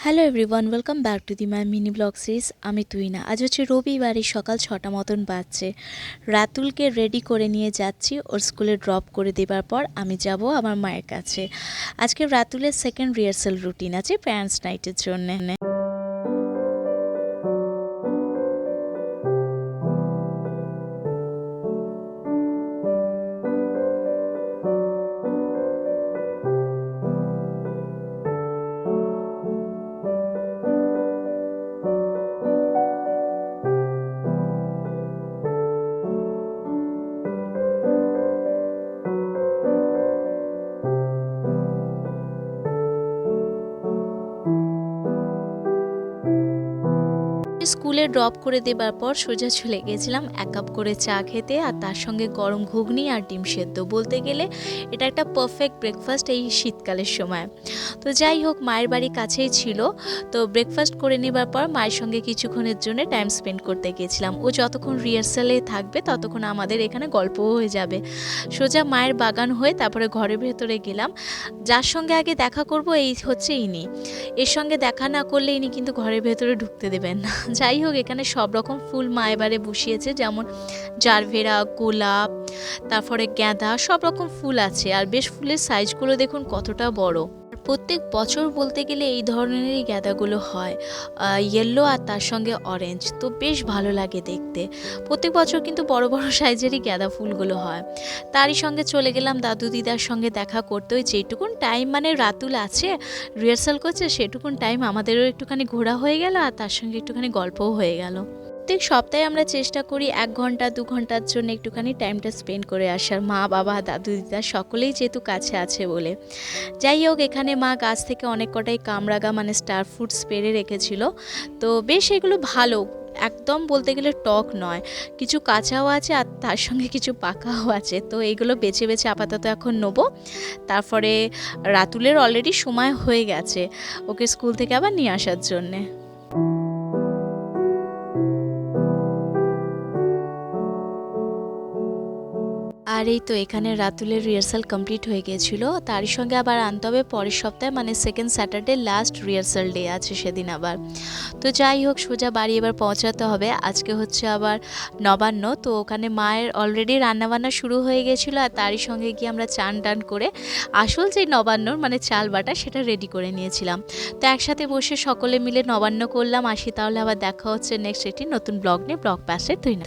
Hello everyone, welcome back to the my mini blog series. আমি তুইনা। আজ হচ্ছে রবিবারই সকাল 6টা মতন বাজছে। রাতুলকে রেডি করে নিয়ে যাচ্ছি ওর স্কুলে ড্রপ করে দেবার পর আমি যাব আমার মায়ের কাছে। আজকে রাতুলের সেকেন্ড রিহার্সাল রুটিন আছে প্যারেন্টস নাইটের জন্য। স্কুলে ড্রপ করে দেবার পর সোজা চলে গেছিলাম 1 কাপ করে চা খেতে, আর তার সঙ্গে গরম ঘুগনি আর ডিম সেদ্ধ। বলতে গেলে এটা একটা পারফেক্ট ব্রেকফাস্ট এই শীতকালের সময়। তো যাই হোক, মায়ের বাড়ি কাছেই ছিল, তো ব্রেকফাস্ট করে নেবার পর মায়ের সঙ্গে কিছুক্ষণের জন্য টাইম স্পেন্ড করতে গেছিলাম। ও যতক্ষণ রিহার্সালে থাকবে ততক্ষণ আমাদের এখানে গল্পও হয়ে যাবে। সোজা মায়ের বাগান হয়ে তারপরে ঘরের ভেতরে গেলাম। যার সঙ্গে আগে দেখা করব এই হচ্ছে ইনি। এর সঙ্গে দেখা না করলে ইনি কিন্তু ঘরের ভেতরে ঢুকতে দেবেন না। যাই হোক, এখানে সব রকম ফুল মা এবারে বসিয়েছে, যেমন জারভেরা, গোলাপ, তারপরে গাঁদা, সব রকম ফুল আছে। আর বেশ ফুলের সাইজগুলো দেখুন কতটা বড়। প্রত্যেক বছর বলতে গেলে এই ধরনেরই গাঁদাগুলো হয়, ইয়েলো আর তার সঙ্গে অরেঞ্জ। তো বেশ ভালো লাগে দেখতে। প্রত্যেক বছর কিন্তু বড় বড় সাইজেরই গাঁদা ফুলগুলো হয়। তারই সঙ্গে চলে গেলাম দাদু দিদার সঙ্গে দেখা করতে। ওই যেটুকুন টাইম মানে রাতুল আছে রিহার্সাল করছে, সেটুকুন টাইম আমাদেরও একটুখানি ঘোরা হয়ে গেল, আর তার সঙ্গে একটুখানি গল্পও হয়ে গেল। প্রত্যেক সপ্তাহে আমরা চেষ্টা করি 1 ঘন্টা 2 ঘন্টার জন্য একটুখানি টাইমটা স্পেন্ড করে আসার, মা বাবা দাদু দিদা সকলেই যেহেতু কাছে আছে বলে। যাই হোক, এখানে মা গাছ থেকে অনেক কটাই কামরাঙা মানে স্টার ফ্রুটস পেড়ে রেখেছিল। তো বেশ এগুলো ভালো, একদম বলতে গেলে টক নয়, কিছু কাঁচাও আছে আর তার সঙ্গে কিছু পাকাও আছে। তো এইগুলো বেছে বেছে আপাতত এখন নেবো। তারপরে রাতুলের অলরেডি সময় হয়ে গেছে ওকে স্কুল থেকে আবার নিয়ে আসার জন্যে। আর এই তো এখানে রাতুলের রিহার্সাল কমপ্লিট হয়ে গিয়েছিল। তারই সঙ্গে আবার আনতে হবে পরের সপ্তাহে মানে second Saturday last rehearsal day আছে সেদিন আবার। তো যাই হোক, সোজা বাড়ি এবার পৌঁছাতে হবে। আজকে হচ্ছে আবার নবান্ন, তো ওখানে মায়ের অলরেডি রান্নাবান্না শুরু হয়ে গেছিলো, আর তারই সঙ্গে গিয়ে আমরা চান টান করে আসল যে নবান্নর মানে চাল বাটা সেটা রেডি করে নিয়েছিলাম। তো একসাথে বসে সকলে মিলে নবান্ন করলাম। আসি তাহলে, আবার দেখা হচ্ছে নেক্সট একটি নতুন ব্লগ নিয়ে। ব্লগ পাশে তুই না।